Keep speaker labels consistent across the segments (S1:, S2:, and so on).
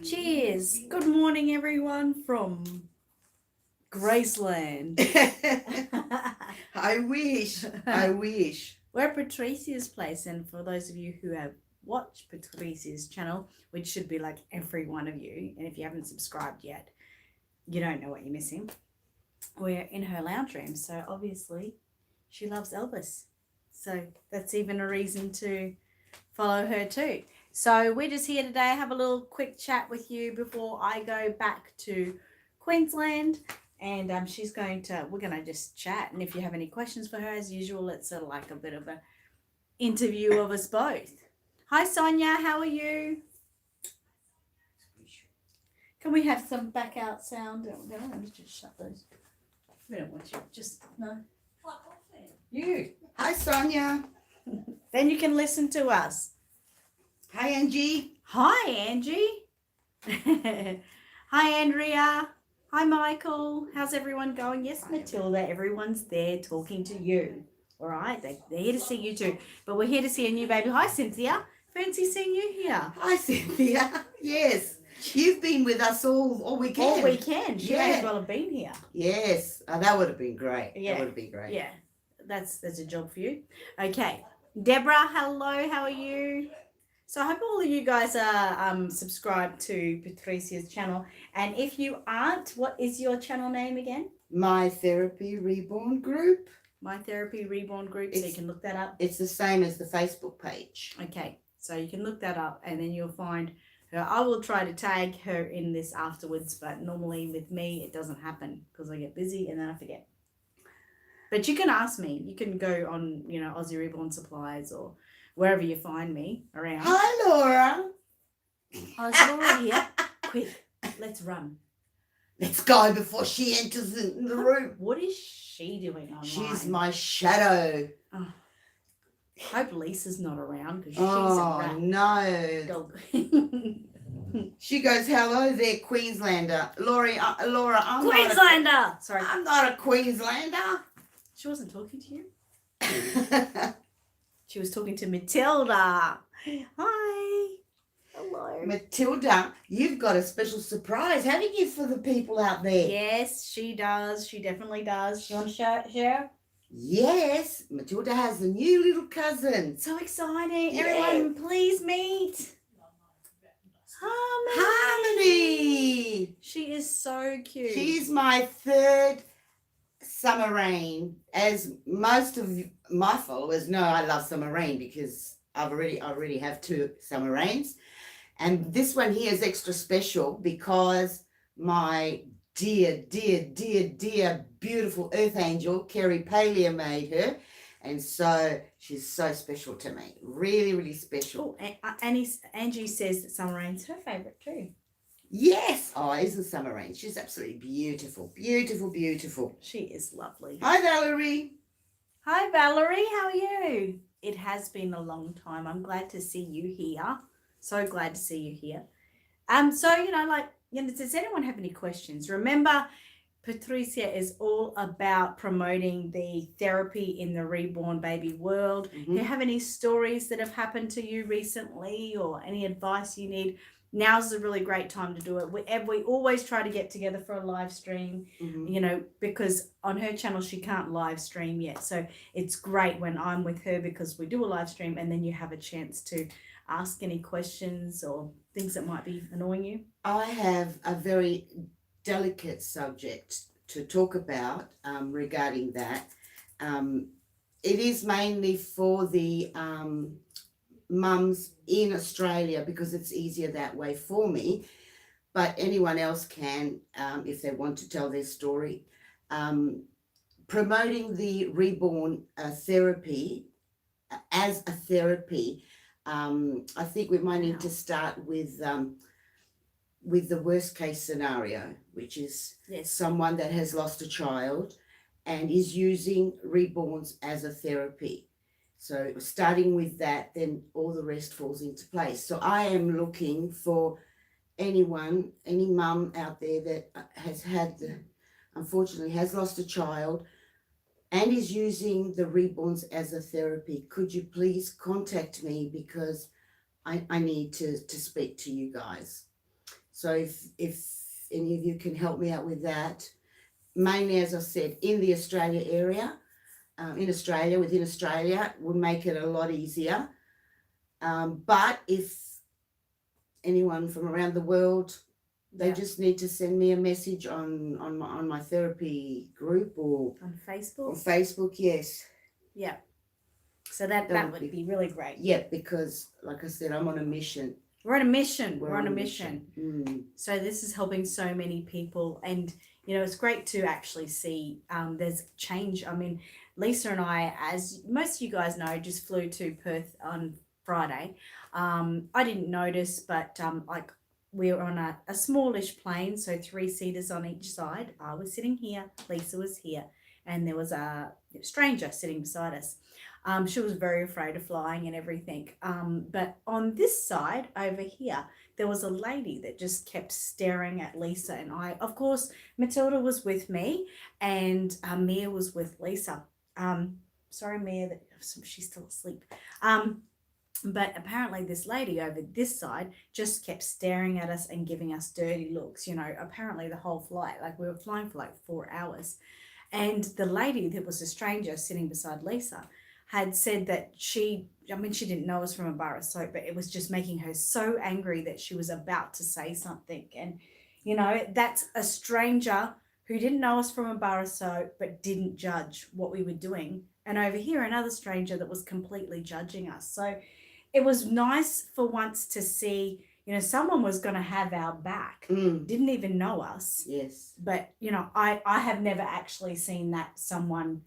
S1: Cheers. Good morning, everyone from Graceland.
S2: I wish.
S1: We're Patricia's place, and for those of you who have watched Patricia's channel, which should be like every one of you, and if you haven't subscribed yet, you don't know what you're missing. We're in her lounge room, so obviously she loves Elvis. So that's even a reason to follow her too. So we're just here today, have a little quick chat with you before I go back to Queensland. And we're going to just chat. And if you have any questions for her, as usual, it's sort of like a bit of an interview of us both. Hi, Sonia. How are you? Can we have some back out sound? Let's just shut those. We don't want you. Just, no. You.
S2: Hi, Sonia.
S1: Then you can listen to us.
S2: Hi, Angie.
S1: Hi, Angie. Hi, Andrea. Hi, Michael. How's everyone going? Yes, Matilda, everyone's there talking to you. All right, they're here to see you too. But we're here to see a new baby. Hi, Cynthia. Fancy seeing you here.
S2: Hi, Cynthia. Yes. You've been with us all weekend.
S1: All weekend. She may as well have been here.
S2: Yes. That would have been great.
S1: Yeah.
S2: That would have been great.
S1: Yeah. That's a job for you. Okay. Deborah, hello. How are you? So I hope all of you guys are subscribed to Patricia's channel. And if you aren't, what is your channel name again?
S2: My Therapy Reborn group.
S1: My Therapy Reborn group, so you can look that up.
S2: It's the same as the Facebook page.
S1: Okay, so you can look that up and then you'll find her. I will try to tag her in this afterwards, but normally with me it doesn't happen because I get busy and then I forget. But you can ask me. You can go on, Aussie Reborn Supplies or wherever you find me around.
S2: Hi, Laura.
S1: Oh, is Laura here? Quick, let's run.
S2: Let's go before she enters the room.
S1: What is she doing online?
S2: She's my shadow.
S1: Oh. I hope Lisa's not around because she's a rat.
S2: No.
S1: Dog.
S2: She goes, hello there, Queenslander. Laura, I'm
S1: Queenslander! Sorry.
S2: I'm not a Queenslander.
S1: She wasn't talking to you? She was talking to Matilda. Hi. Hello.
S2: Matilda, you've got a special surprise, haven't you, for the people out there?
S1: Yes, she does. She definitely does. You want to share?
S2: Yes. Matilda has a new little cousin.
S1: So exciting.
S2: Yeah.
S1: Everyone, please meet
S2: Harmony.
S1: She is so cute.
S2: She's my third summer rain. As most of my followers know, I love summer rain because I already have two summer rains. And this one here is extra special because my dear, beautiful earth angel, Kerry Palia, made her. And so she's so special to me. Really, really special.
S1: Oh, Angie says that summer rain's her favourite too.
S2: Yes. Oh, isn't summer rain? She's absolutely beautiful. Beautiful.
S1: She is lovely.
S2: Hi, Valerie.
S1: Hi, Valerie. How are you? It has been a long time. I'm glad to see you here. So glad to see you here. Does anyone have any questions? Remember, Patricia is all about promoting the therapy in the reborn baby world.
S2: Mm-hmm.
S1: Do you have any stories that have happened to you recently or any advice you need? Now's a really great time to do it. We always try to get together for a live stream, because on her channel she can't live stream yet. So it's great when I'm with her because we do a live stream and then you have a chance to ask any questions or things that might be annoying you.
S2: I have a very delicate subject to talk about regarding that. It is mainly for the mums in Australia because it's easier that way for me, but anyone else can if they want to tell their story. Promoting the reborn therapy as a therapy, I think we might need to start with the worst case scenario, which is someone that has lost a child and is using reborns as a therapy. So starting with that, then all the rest falls into place. So I am looking for any mum out there that unfortunately has lost a child and is using the reborns as a therapy. Could you please contact me, because I need to speak to you guys. So if any of you can help me out with that, mainly, as I said, in the Australia area, within Australia, will make it a lot easier. But if anyone from around the world, they just need to send me a message on my therapy group or
S1: on Facebook.
S2: on Facebook, yes.
S1: Yeah. So that would be really great.
S2: Yeah, because like I said, I'm on a mission.
S1: We're on a mission.
S2: We're on a mission.
S1: So this is helping so many people, and you know, it's great to actually see there's change. I mean, Lisa and I, as most of you guys know, just flew to Perth on Friday. I didn't notice, but like we were on a smallish plane, so 3 seaters on each side. I was sitting here, Lisa was here, and there was a stranger sitting beside us. She was very afraid of flying and everything. But on this side over here, there was a lady that just kept staring at Lisa and I. Of course, Matilda was with me, and Mia was with Lisa. Sorry, Mia, that she's still asleep. But apparently this lady over this side just kept staring at us and giving us dirty looks, you know, apparently the whole flight. Like, we were flying for like 4 hours. And the lady that was a stranger sitting beside Lisa had said that she didn't know us from a bar of soap, but it was just making her so angry that she was about to say something. And, you know, that's a stranger who didn't know us from a bar of soap, but didn't judge what we were doing. And over here, another stranger that was completely judging us. So it was nice for once to see, you know, someone was going to have our back. Didn't even know us.
S2: Yes.
S1: But, you know, I have never actually seen that someone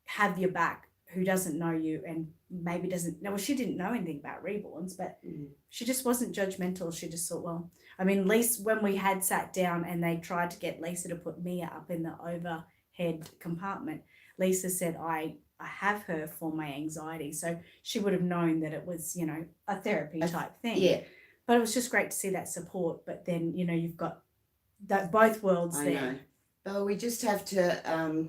S1: have your back who doesn't know you and maybe doesn't know. Well, she didn't know anything about Reborns, but she just wasn't judgmental. She just thought, well, I mean, Lisa, when we had sat down and they tried to get Lisa to put Mia up in the overhead compartment, Lisa said, I have her for my anxiety. So she would have known that it was, you know, a therapy type thing.
S2: Yeah.
S1: But it was just great to see that support. But then, you know, you've got that both worlds there.
S2: I know. Oh, we just have to,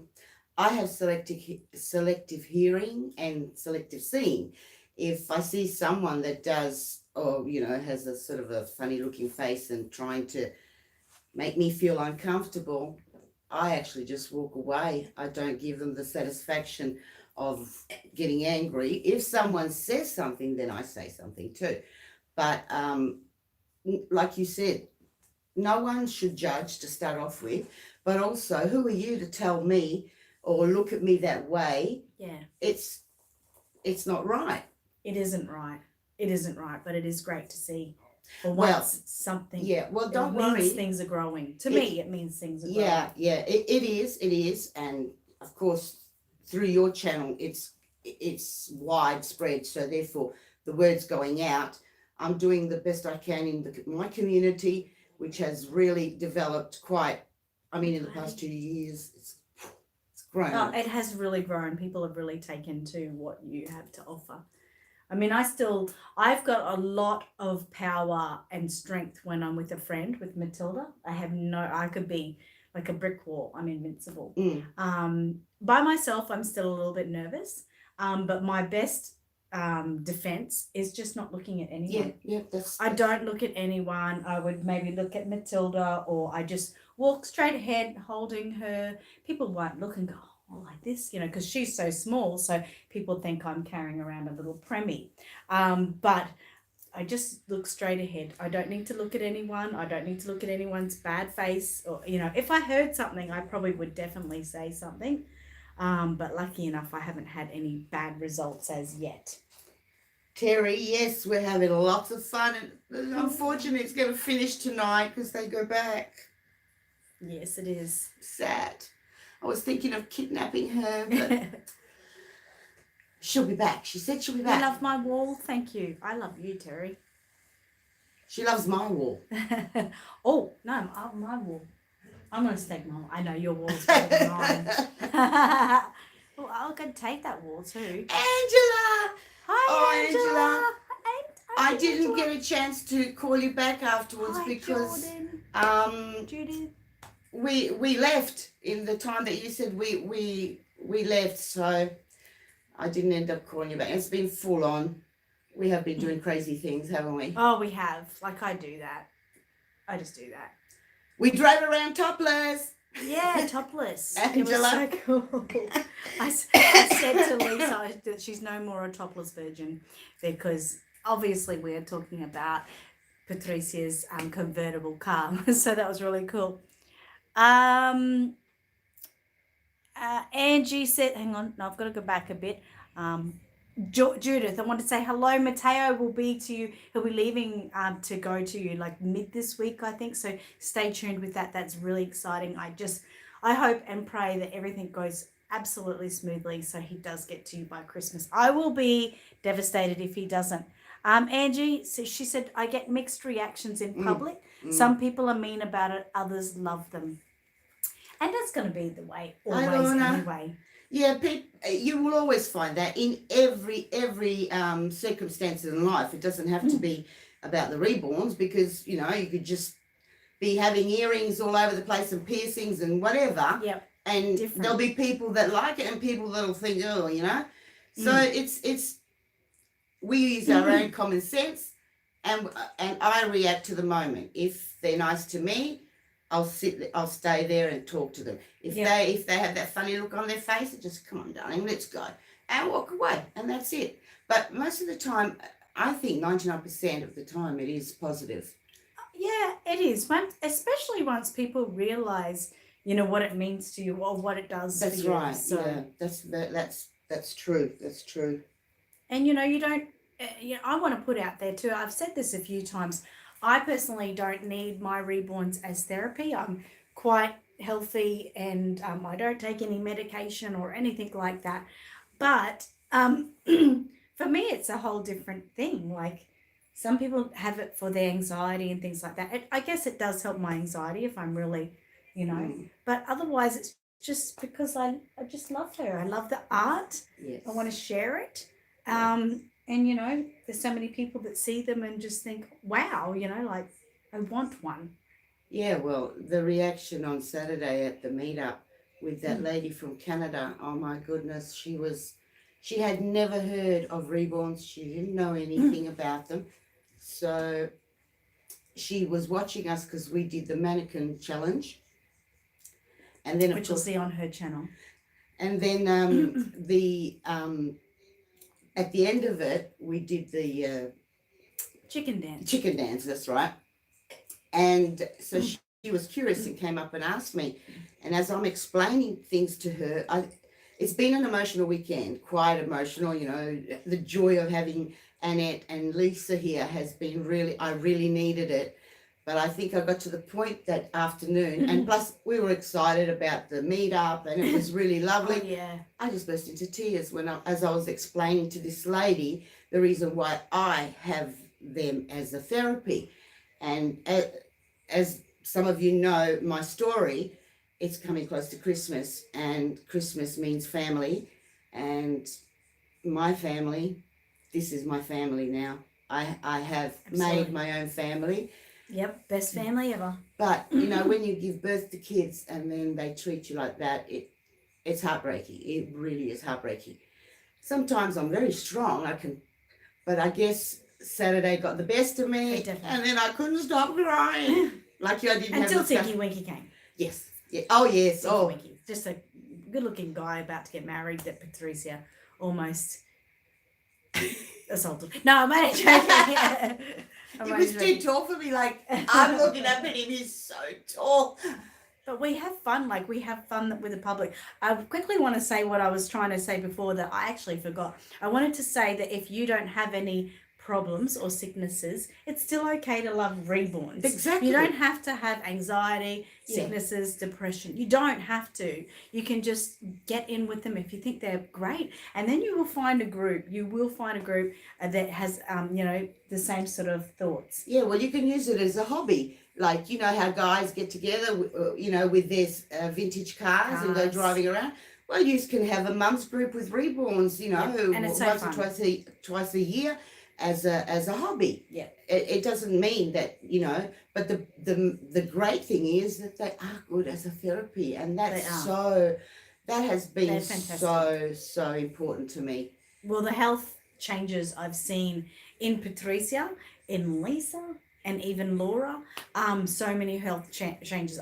S2: I have selective hearing and selective seeing. If I see someone that does, or, you know, has a sort of a funny looking face and trying to make me feel uncomfortable, I actually just walk away. I don't give them the satisfaction of getting angry. If someone says something, then I say something too. But like you said, no one should judge to start off with, but also, who are you to tell me or look at me that way?
S1: Yeah.
S2: It's not right.
S1: It isn't right. It isn't right, but it is great to see. For once, something.
S2: Yeah, well, don't
S1: worry.
S2: worry.
S1: Things are growing. To me, it means things are growing.
S2: Yeah, it is. And of course, through your channel, it's widespread. So therefore, the word's going out. I'm doing the best I can in my community, which has really developed quite, I mean, in the past 2 years, it's grown.
S1: Oh, it has really grown. People have really taken to what you have to offer. I mean, I've got a lot of power and strength when I'm with a friend, with Matilda. I could be like a brick wall. I'm invincible. By myself, I'm still a little bit nervous. But my best defense is just not looking at anyone.
S2: Yeah,
S1: I don't look at anyone. I would maybe look at Matilda, or I just walk straight ahead holding her. People might look and go, oh, like this, you know, because she's so small, so people think I'm carrying around a little preemie. But I just look straight ahead. I don't need to look at anyone. I don't need to look at anyone's bad face, or, you know, if I heard something, I probably would definitely say something. But lucky enough, I haven't had any bad results as yet.
S2: Terry, yes, we're having lots of fun, and unfortunately it's going to finish tonight because they go back.
S1: Yes, it is.
S2: Sad. I was thinking of kidnapping her, but she'll be back. She said she'll be back.
S1: You love my wall? Thank you. I love you, Terry.
S2: She loves my wall.
S1: Oh, no, my wall. I'm going to take my wall. I know your wall's better than mine. Well, I'll go take that wall too.
S2: Angela!
S1: Hi, Angela.
S2: I didn't get a chance to call you back afterwards.
S1: Hi,
S2: because
S1: Judith.
S2: We left in the time that you said we left, so I didn't end up calling you back. It's been full on We have been doing crazy things, haven't we?
S1: Oh, we have. Like, I do that. I just do that.
S2: We drove around topless.
S1: Yeah, topless.
S2: Angela.
S1: It was so cool. I said to Lisa that she's no more a topless virgin, because obviously we are talking about Patricia's convertible car. So that was really cool. Angie said, hang on, no, I've got to go back a bit. Judith, I want to say hello. Mateo will be to you. He'll be leaving to go to you like mid this week, I think. So stay tuned with that. That's really exciting. I hope and pray that everything goes absolutely smoothly so he does get to you by Christmas. I will be devastated if he doesn't. Angie, so she said, I get mixed reactions in public. Some people are mean about it. Others love them. And that's going to be the way always anyway.
S2: Yeah, you will always find that in every circumstance in life. It doesn't have to be about the reborns, because, you know, you could just be having earrings all over the place and piercings and whatever.
S1: Yep.
S2: And there'll be people that like it and people that'll think, oh, you know. So it's we use our own common sense, and I react to the moment. If they're nice to me, I'll stay there and talk to them. If they have that funny look on their face, I just, come on, darling, let's go, and walk away, and that's it. But most of the time, I think 99% of the time, it is positive.
S1: Yeah, it is. Especially once people realise, you know, what it means to you or what it does
S2: for you. That's right. So. Yeah, that's true. That's true.
S1: And you know, you don't. I want to put out there too. I've said this a few times. I personally don't need my reborns as therapy. I'm quite healthy, and I don't take any medication or anything like that. But for me, it's a whole different thing. Like, some people have it for their anxiety and things like that. I guess it does help my anxiety if I'm really, you know. But otherwise, it's just because I just love her. I love the art.
S2: Yes.
S1: I want to share it. And, you know, there's so many people that see them and just think, wow, you know, like, I want one.
S2: Yeah, well, the reaction on Saturday at the meetup with that lady from Canada, oh my goodness, she had never heard of reborns. She didn't know anything about them. So she was watching us because we did the mannequin challenge. And then,
S1: which you'll see on her channel.
S2: And then at the end of it, we did the
S1: chicken dance.
S2: Chicken dance, that's right. And so she was curious and came up and asked me. And as I'm explaining things to her, it's been an emotional weekend, quite emotional. You know, the joy of having Annette and Lisa here has been I really needed it. But I think I got to the point that afternoon, and plus we were excited about the meetup, and it was really lovely.
S1: Oh, yeah.
S2: I just burst into tears as I was explaining to this lady the reason why I have them as a therapy. And as some of you know my story, it's coming close to Christmas, and Christmas means family. And my family, this is my family now. I have made my own family.
S1: Yep, best family ever.
S2: But, you know, when you give birth to kids and then they treat you like that, it's heartbreaking. It really is heartbreaking. Sometimes I'm very strong, but I guess Saturday got the best of me, and then I couldn't stop crying. Like I didn't
S1: Until Tinky Winky came.
S2: Yes. Yeah. Oh, yes.
S1: Tinky Winky. Just a good-looking guy about to get married that Patrizia almost assaulted. No, I'm only joking.
S2: He was too tall for me. Like, I'm looking up at him, he's so tall.
S1: But we have fun. Like, we have fun with the public. I quickly want to say what I was trying to say before that I actually forgot. I wanted to say that if you don't have any problems or sicknesses, it's still okay to love reborns.
S2: Exactly.
S1: You don't have to have anxiety, sicknesses, depression. You don't have to. You can just get in with them if you think they're great, and then you will find a group. You will find a group that has, you know, the same sort of thoughts.
S2: Yeah, well, you can use it as a hobby. Like, you know how guys get together, you know, with their vintage cars and go driving around. Well, you can have a mum's group with reborns, you know,
S1: and it's
S2: once
S1: so
S2: or twice a year. As a hobby.
S1: Yeah.
S2: It doesn't mean that, you know, but the great thing is that they are good as a therapy, and that has been so important to me.
S1: Well, the health changes I've seen in Patrizia, in Lisa, and even Laura. So many health changes.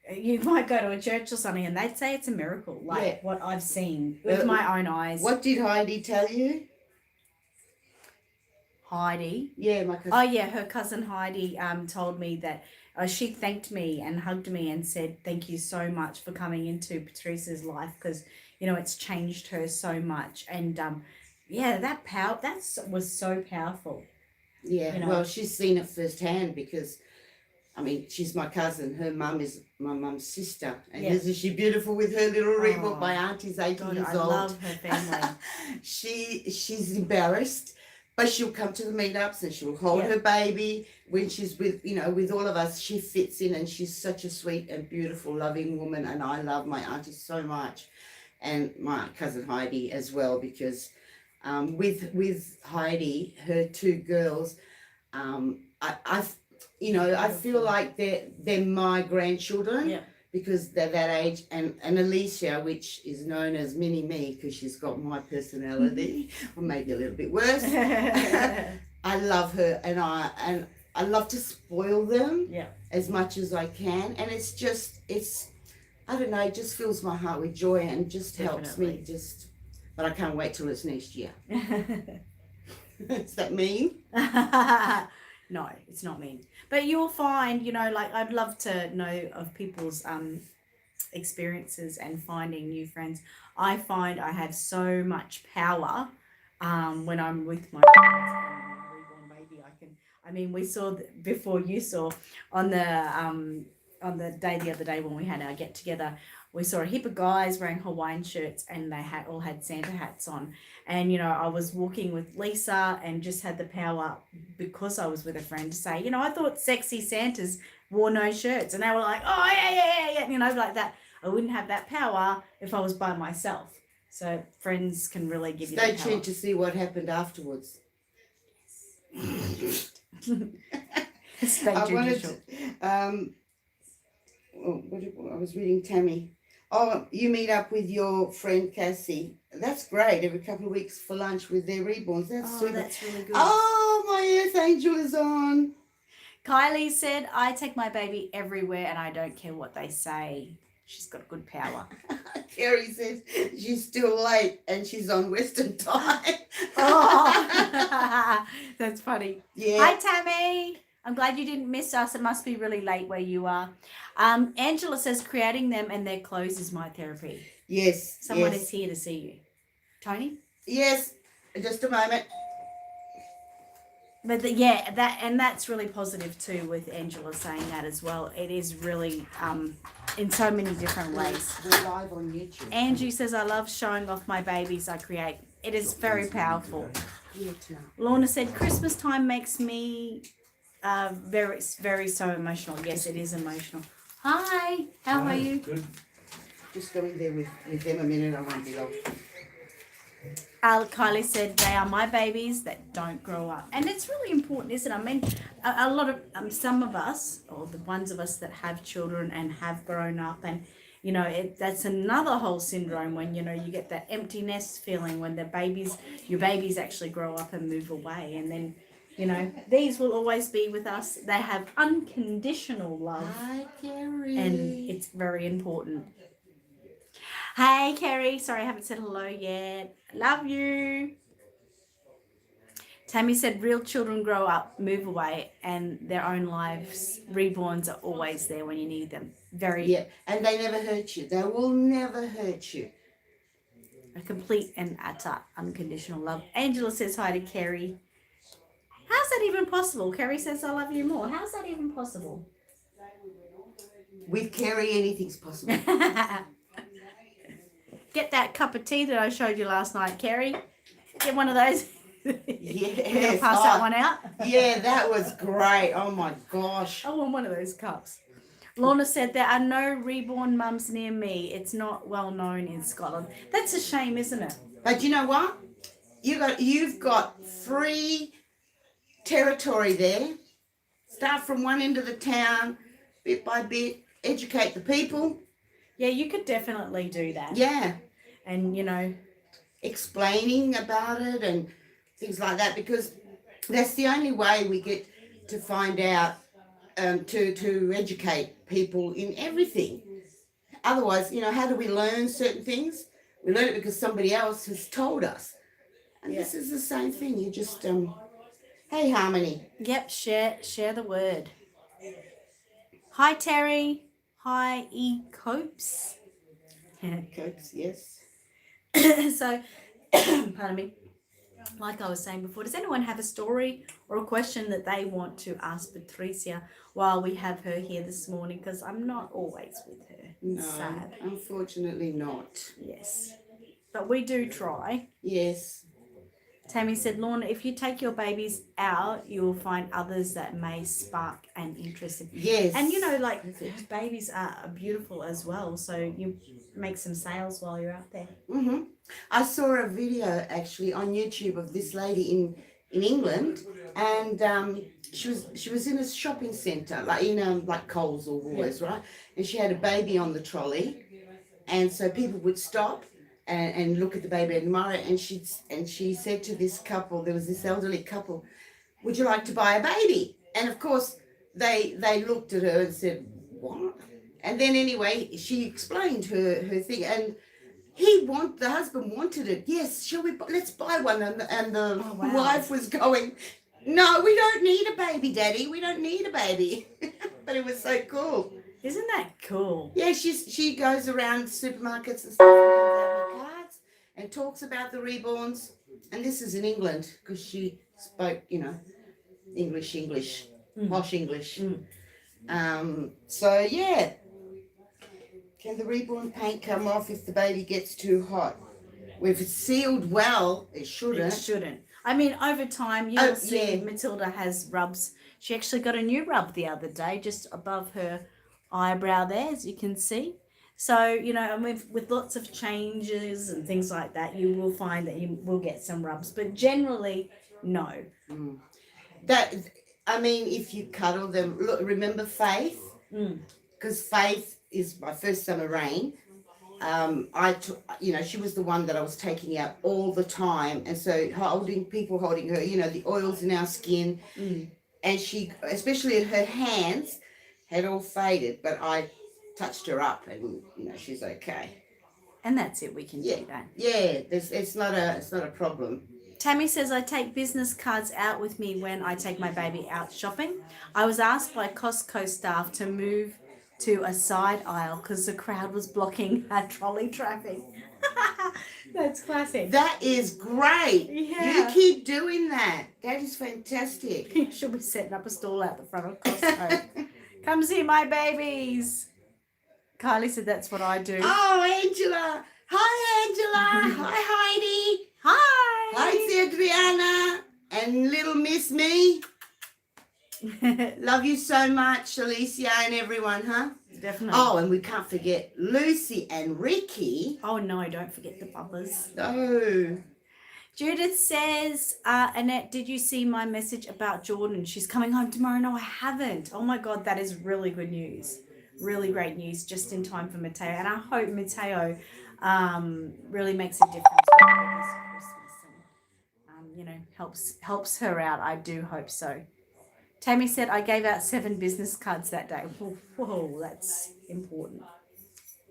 S1: You might go to a church or something and they'd say it's a miracle, like what I've seen with my own eyes.
S2: What did Heidi tell you?
S1: Heidi?
S2: Yeah, my cousin.
S1: Oh, yeah, her cousin Heidi told me that she thanked me and hugged me and said, thank you so much for coming into Patricia's life because, it's changed her so much. And, that was so powerful.
S2: Yeah, well, she's seen it firsthand because she's my cousin. Her mum is my mum's sister. And isn't she beautiful with her little Reborn? My auntie's 80 years old. I
S1: love her family.
S2: She's embarrassed, but she'll come to the meetups and she'll hold her baby when she's with all of us. She fits in and she's such a sweet and beautiful, loving woman. And I love my auntie so much, and my cousin Heidi as well, because with Heidi, her two girls, I feel like they're my grandchildren because they're that age, and Alicia, which is known as Mini Me because she's got my personality, or maybe a little bit worse. I love her, and I love to spoil them as much as I can, and it's I don't know, it just fills my heart with joy and just helps me but I can't wait till it's next year. Does that mean?
S1: No, it's not mean. But you'll find, I'd love to know of people's experiences and finding new friends. I find I have so much power when I'm with my friends and my reborn baby. We saw before you saw on the day the other day when we had our get together, we saw a heap of guys wearing Hawaiian shirts and they all had Santa hats on. And, I was walking with Lisa and just had the power, because I was with a friend, to say, I thought sexy Santas wore no shirts. And they were like, oh, yeah, like that. I wouldn't have that power if I was by myself. So friends can really give you that power.
S2: Stay tuned to see what happened afterwards.
S1: Stay tuned.
S2: I was reading Tammy. Oh, you meet up with your friend Cassie. That's great. Every couple of weeks for lunch with their reborns. That's super.
S1: That's really good.
S2: Oh, my Earth Angel is on.
S1: Kylie said, I take my baby everywhere and I don't care what they say. She's got good power.
S2: Kerry says she's still late and she's on Western time.
S1: That's funny.
S2: Yeah.
S1: Hi, Tammy. I'm glad you didn't miss us. It must be really late where you are. Angela says creating them and their clothes is my therapy.
S2: Yes.
S1: Someone is here to see you. Tony?
S2: Yes. Just a moment.
S1: But that's really positive too, with Angela saying that as well. It is really in so many different ways.
S2: We're live on YouTube.
S1: Angie says, I love showing off my babies I create. It is very powerful. Lorna said, Christmas time makes me very, very so emotional. Yes, it is emotional. Hi, how are you?
S3: Good.
S2: Just go in there with them a minute. I won't be long.
S1: Kylie said, they are my babies that don't grow up. And it's really important, isn't it? A lot of, some of us, or the ones of us that have children and have grown up, and, that's another whole syndrome when, you get that empty nest feeling when your babies actually grow up and move away. And then, these will always be with us. They have unconditional love.
S2: Hi, Kerry.
S1: And it's very important. Hey, Kerry. Sorry, I haven't said hello yet. Love you. Tammy said, real children grow up, move away, and their own lives. Reborns are always there when you need them.
S2: Yeah, and they never hurt you. They will never hurt you.
S1: A complete and utter unconditional love. Angela says hi to Kerry. How's that even possible? Kerry says, I love you more. How's that even possible?
S2: With Kerry, anything's possible.
S1: Get that cup of tea that I showed you last night, Kerry. Get one of those.
S2: Yes.
S1: Pass that one out.
S2: Yeah, that was great. Oh my gosh.
S1: I want one of those cups. Lorna said, there are no reborn mums near me. It's not well known in Scotland. That's a shame, isn't it?
S2: But you know what? You've got free territory there. Start from one end of the town, bit by bit, educate the people.
S1: Yeah, you could definitely do that.
S2: Yeah.
S1: And,
S2: explaining about it and things like that, because that's the only way we get to find out, to educate people in everything. Otherwise, how do we learn certain things? We learn it because somebody else has told us. And
S1: Yeah.
S2: this is the same thing. You just, hey, Harmony.
S1: Yep, share the word. Hi, Terry. Hi, E. Copes.
S2: Cokes, yes.
S1: So, pardon me. Like I was saying before, does anyone have a story or a question that they want to ask Patrizia while we have her here this morning? Because I'm not always with her.
S2: No,
S1: Sad.
S2: unfortunately not.
S1: Yes. But we do try.
S2: Yes.
S1: Tammy said, Lorna, if you take your babies out, you will find others that may spark an interest in.
S2: Yes.
S1: And babies are beautiful as well. So you make some sales while you're out there.
S2: Mm-hmm. I saw a video actually on YouTube of this lady in England, and she was in a shopping centre, like like Coles or Woolworths, right? And she had a baby on the trolley, and so people would stop and look at the baby and admire it. And she said to this couple, there was this elderly couple, would you like to buy a baby? And of course they looked at her and said, what? And then anyway, she explained her thing, and the husband wanted it. Yes, let's buy one. And the wife was going, no, we don't need a baby, Daddy. We don't need a baby. But it was so cool.
S1: Isn't that cool?
S2: Yeah, she goes around supermarkets and stuff and hands out her cards and talks about the reborns. And this is in England because she spoke, English, posh English. So yeah. Can the reborn paint come off if the baby gets too hot? Well, if it's sealed well, it shouldn't.
S1: It shouldn't. I mean, over time, you'll see Matilda has rubs. She actually got a new rub the other day, just above her eyebrow there, as you can see. So, and with lots of changes and things like that, you will find that you will get some rubs. But generally, no.
S2: If you cuddle them, look, remember Faith? Because Faith is my first summer rain. She was the one that I was taking out all the time, and so people holding her, the oils in our skin, and she, especially her hands, had all faded, but I touched her up, and she's okay.
S1: And that's it. We can do that.
S2: Yeah, it's not a problem.
S1: Tammy says, I take business cards out with me when I take my baby out shopping. I was asked by Costco staff to move to a side aisle because the crowd was blocking our trolley traffic. That's classic.
S2: That is great.
S1: Yeah.
S2: You keep doing that. That is fantastic.
S1: You should be setting up a stall out the front of Costco. Come see my babies. Kylie said that's what I do.
S2: Oh, Angela. Hi, Angela. Hi, Heidi.
S1: Hi.
S2: Hi, Adriana. And little Miss Me. Love you so much, Alicia and everyone, huh?
S1: Definitely.
S2: Oh, and we can't forget Lucy and Ricky.
S1: Oh, no, don't forget the bubbers.
S2: No.
S1: Judith says, Annette, did you see my message about Jordan? She's coming home tomorrow. No, I haven't. Oh, my God, that is really good news. Really great news, just in time for Mateo. And I hope Mateo really makes a difference this Christmas and, helps her out. I do hope so. Tammy said, I gave out 7 business cards that day. Whoa, that's important.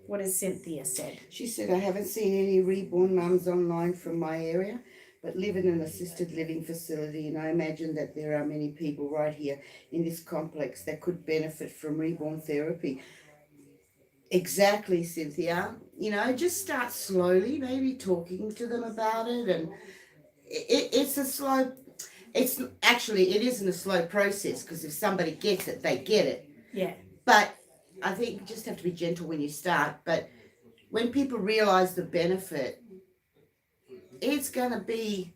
S1: What has Cynthia said?
S2: She said, I haven't seen any reborn mums online from my area, but live in an assisted living facility, and I imagine that there are many people right here in this complex that could benefit from reborn therapy. Exactly, Cynthia. Just start slowly, maybe talking to them about it, and it isn't a slow process, because if somebody gets it, they get it.
S1: Yeah.
S2: But I think you just have to be gentle when you start. But when people realize the benefit, it's going to be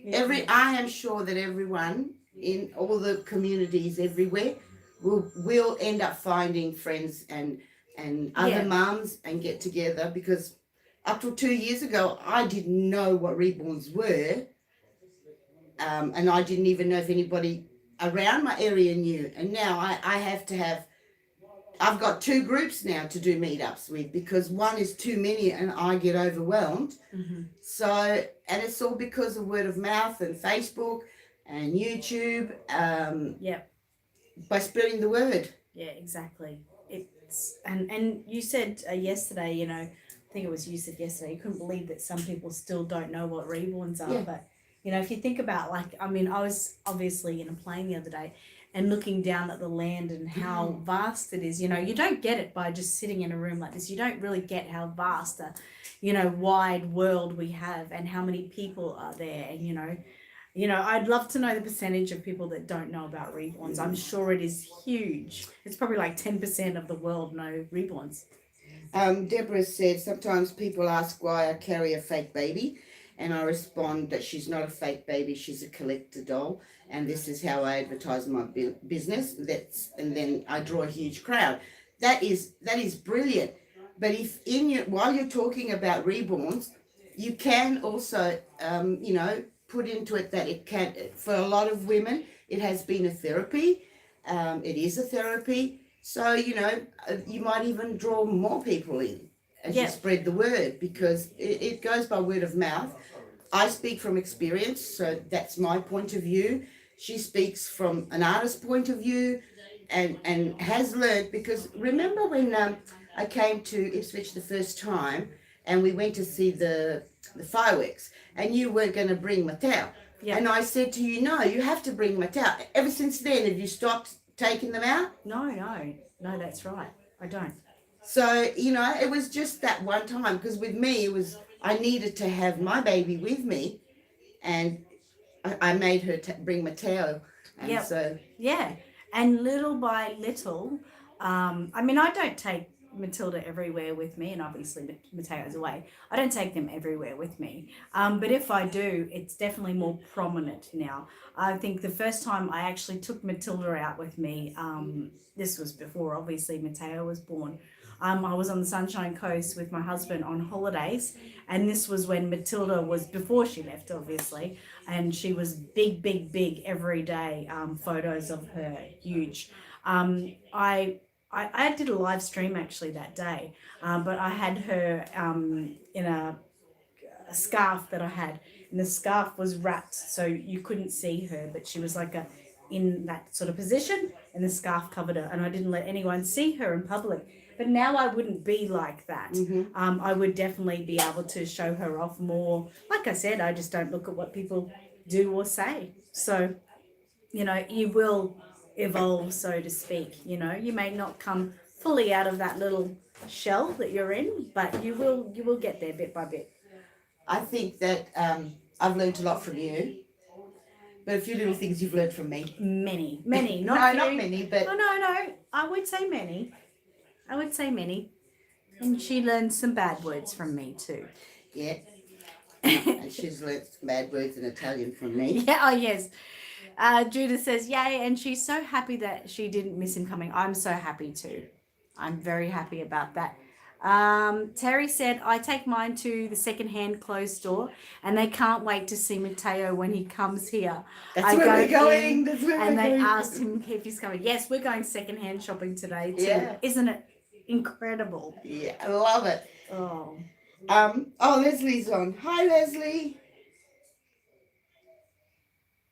S2: I am sure that everyone in all the communities everywhere will end up finding friends and other mums and get together, because up till 2 years ago, I didn't know what reborns were. And I didn't even know if anybody around my area knew. And now I have to have I've got 2 groups now to do meetups with because one is too many and I get overwhelmed.
S1: Mm-hmm.
S2: So, and it's all because of word of mouth and Facebook and YouTube.
S1: Yep.
S2: By spreading the word.
S1: Yeah, exactly. It's and you said yesterday, you know, I think it was you said yesterday, you couldn't believe that some people still don't know what reborns are.
S2: Yeah.
S1: But you know, if you think about, like, I mean, I was obviously in a plane the other day and looking down at the land and how vast it is. You know, you don't get it by just sitting in a room like this. You don't really get how vast a, you know, wide world we have and how many people are there. And you know, I'd love to know the percentage of people that don't know about reborns. I'm sure it is huge. It's probably like 10% of the world know reborns.
S2: Deborah said, sometimes people ask why I carry a fake baby, and I respond that she's not a fake baby, she's a collector doll, and this is how I advertise my business. And then I draw a huge crowd. That is brilliant. But if while you're talking about reborns, you can also, you know, put into it that it can, for a lot of women, it has been a therapy. It is a therapy. So, you know, you might even draw more people in as you spread the word, because it goes by word of mouth. I speak from experience, so that's my point of view. She speaks from an artist's point of view and has learned, because remember when I came to Ipswich the first time and we went to see the fireworks, and you weren't going to bring Mattel. Yeah. And I said to you, no, you have to bring Mattel. Ever since then, have you stopped taking them out?
S1: No, that's right. I don't.
S2: So, you know, it was just that one time, because with me, it was, I needed to have my baby with me, and I made her bring Mattel. And so.
S1: Yeah. And little by little, I mean, I don't take Matilda everywhere with me, and obviously Mateo's away. I don't take them everywhere with me, but if I do, it's definitely more prominent now. I think the first time I actually took Matilda out with me, this was before obviously Mateo was born. I was on the Sunshine Coast with my husband on holidays, and this was when Matilda was, before she left obviously, and she was big every day. Photos of her, huge. I did a live stream actually that day, but I had her in a scarf that I had, and the scarf was wrapped so you couldn't see her, but she was like in that sort of position, and the scarf covered her, and I didn't let anyone see her in public. But now I wouldn't be like that. Mm-hmm. I would definitely be able to show her off more. Like I said, I just don't look at what people do or say. So, you know, you will evolve, so to speak. You know, you may not come fully out of that little shell that you're in, but you will get there bit by bit.
S2: I think that I've learned a lot from you, but a few little things you've learned from me.
S1: Many,
S2: not many, but
S1: no. I would say many. And she learned some bad words from me too.
S2: Yeah. And she's learned some bad words in Italian from me.
S1: Yeah. Oh yes. Judah says, yay, and she's so happy that she didn't miss him coming. I'm so happy too. I'm very happy about that. Terry said, I take mine to the second-hand clothes store, and they can't wait to see Mateo when he comes here.
S2: That's where we're going.
S1: And they asked him if he's coming. Yes, we're going second-hand shopping today too.
S2: Yeah.
S1: Isn't it incredible?
S2: Yeah, I love it.
S1: Oh.
S2: Leslie's on. Hi, Leslie.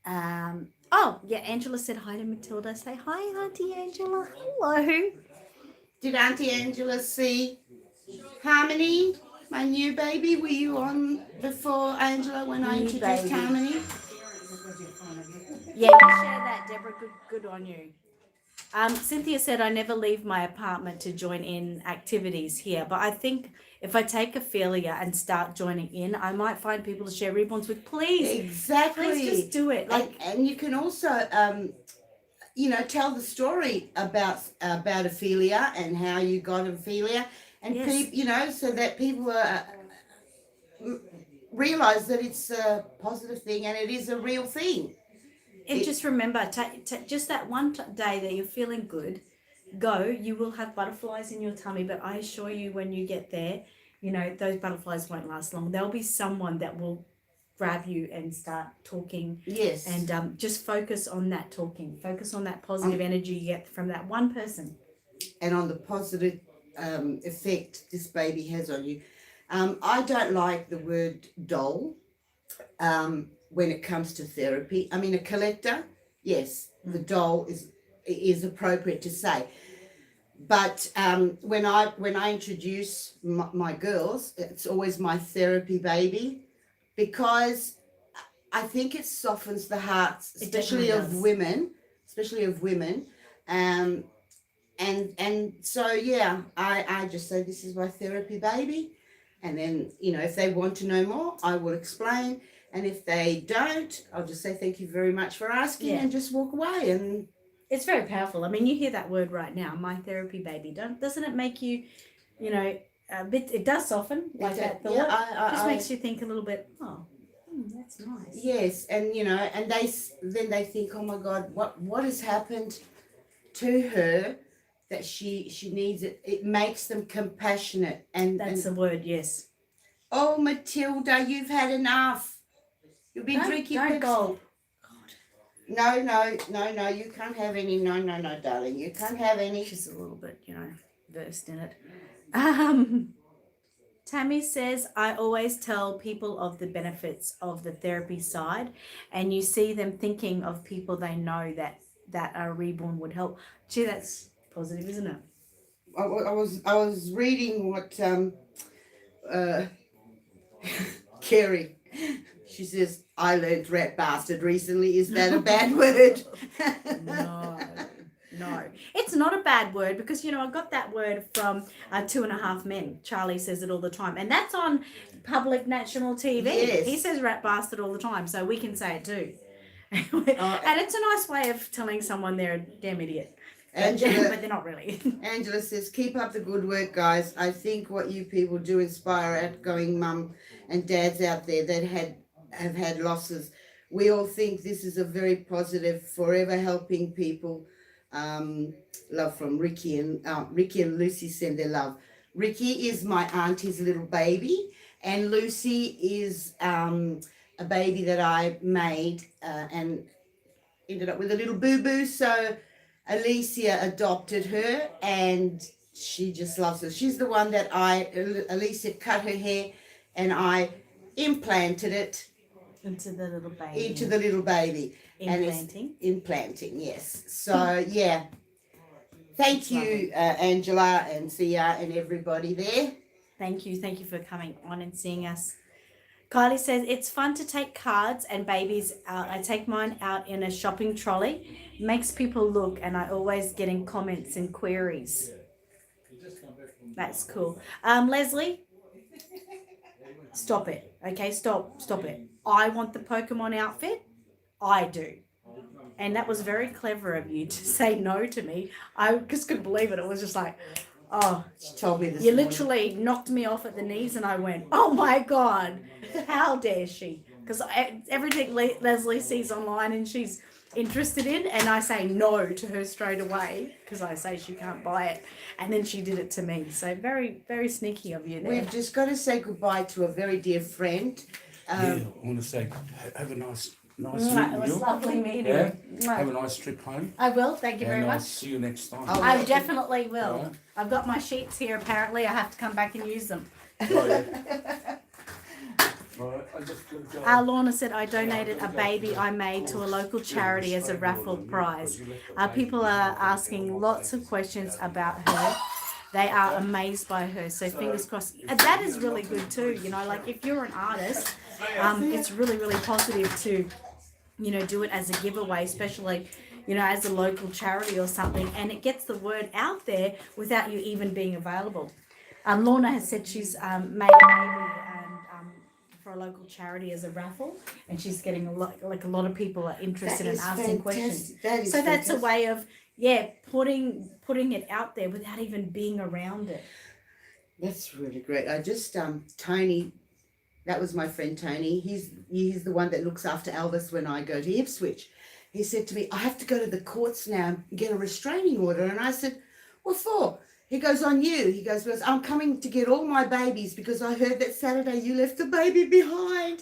S1: Angela said hi to Matilda. Say hi, Auntie Angela. Hello.
S2: Did Auntie Angela see Harmony, my new baby? Were you on before, Angela, when I introduced Harmony?
S1: Yeah, you share that, Deborah. Good on you. Cynthia said, I never leave my apartment to join in activities here, but I think if I take Ophelia and start joining in, I might find people to share reborns with. Please.
S2: Exactly.
S1: Please just do it.
S2: And you can also, tell the story about Ophelia and how you got Ophelia, and so that people realize that it's a positive thing and it is a real thing.
S1: And just remember, just that one day that you're feeling good, go. You will have butterflies in your tummy, but I assure you when you get there, those butterflies won't last long. There'll be someone that will grab you and start talking.
S2: Yes.
S1: And just focus on that talking. Focus on that positive energy you get from that one person.
S2: and on the positive effect this baby has on you. I don't like the word doll when it comes to therapy. I mean, a collector, yes, the doll is appropriate to say. But when I introduce my girls, it's always my therapy baby, because I think it softens the hearts, especially of women, um, and so yeah, I just say this is my therapy baby, and then if they want to know more, I will explain, and if they don't, I'll just say thank you very much for asking, and just walk away. And
S1: it's very powerful. I mean, you hear that word right now, my therapy baby. Doesn't it make you, a bit? It does soften like that thought. Yeah, just makes you think a little bit. Oh, that's nice.
S2: Yes, and and they think, oh my God, what has happened to her that she needs it. It makes them compassionate, and
S1: that's the word. Yes.
S2: Oh, Matilda, you've had enough. You've been drinking.
S1: Don't go.
S2: No, you can't have any. No, darling, you can't have any.
S1: She's a little bit, versed in it. Tammy says, I always tell people of the benefits of the therapy side, and you see them thinking of people they know that a reborn would help. Gee, that's positive, isn't it?
S2: I was reading what Kerry, she says, I learned rat bastard recently. Is that a bad word?
S1: No, it's not a bad word, because I got that word from 2.5 Men. Charlie says it all the time, and that's on public national TV.
S2: Yes.
S1: He says rat bastard all the time, so we can say it too. And it's a nice way of telling someone they're a damn idiot. Angela, but they're not really.
S2: Angela says, keep up the good work, guys. I think what you people do inspire outgoing mum and dads out there that have had losses. We all think this is a very positive, forever helping people. Love from Ricky and Lucy send their love. Ricky is my auntie's little baby, and Lucy is a baby that I made and ended up with a little boo-boo. So Alicia adopted her, and she just loves her. She's the one that Alicia cut her hair, and I implanted it
S1: into the little baby.
S2: Implanting, yes. So yeah, thank you, Angela and Zia and everybody there.
S1: Thank you for coming on and seeing us. Kylie says, it's fun to take cards and babies out. I take mine out in a shopping trolley. Makes people look, and I always getting comments and queries. That's cool. Leslie, stop it. Okay, stop it. I want the Pokemon outfit. I do. And that was very clever of you to say no to me. I just couldn't believe it. It was just like, oh,
S2: she told me this.
S1: You literally knocked me off at the knees, and I went, oh my God, how dare she? Because everything Leslie sees online and she's interested in, and I say no to her straight away because I say she can't buy it, and then she did it to me. So very, very sneaky of you there.
S2: We've just got to say goodbye to a very dear friend.
S3: I want to say have a nice meeting.
S1: It was lovely meeting you.
S3: Yeah? Have a nice trip home.
S1: I will. Thank you very much.
S3: I'll see you next time.
S1: I definitely will.
S3: Right.
S1: I've got my sheets here. Apparently, I have to come back and use them. Lorna said, I donated a baby I made to a local charity as a raffle prize. People are asking lots of questions about her. They are amazed by her. So fingers crossed. That is really good too. Like if you're an artist, it's really, really positive to, do it as a giveaway, especially, as a local charity or something. And it gets the word out there without you even being available. Lorna has said she's made a baby for a local charity as a raffle, and she's getting a lot of people are interested in asking questions. That's a way of putting it out there without even being around it.
S2: That's really great. I just Tony, that was my friend Tony. He's the one that looks after Elvis when I go to Ipswich. He said to me, I have to go to the courts now and get a restraining order, and I said, what for? He goes, on you. He goes, "Well, I'm coming to get all my babies because I heard that Saturday you left a baby behind."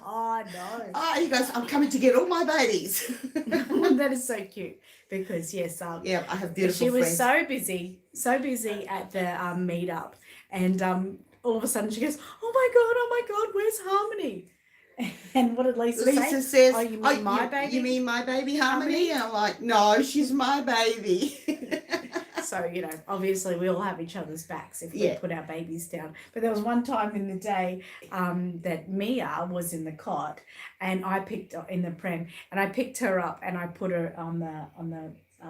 S1: Oh, no.
S2: He goes, "I'm coming to get all my babies."
S1: That is so cute because, yes,
S2: Yeah, I have beautiful
S1: she was
S2: friends.
S1: so busy at the meetup, and all of a sudden she goes, "Oh my God, where's Harmony?" And what did Lisa say?
S2: Lisa says,
S1: "Oh, you mean my baby?"
S2: You mean my baby Harmony? And I'm like, "No, she's my baby."
S1: So, obviously we all have each other's backs if we put our babies down. But there was one time in the day that Mia was in the cot, and I picked in the pram, and I picked her up and I put her on the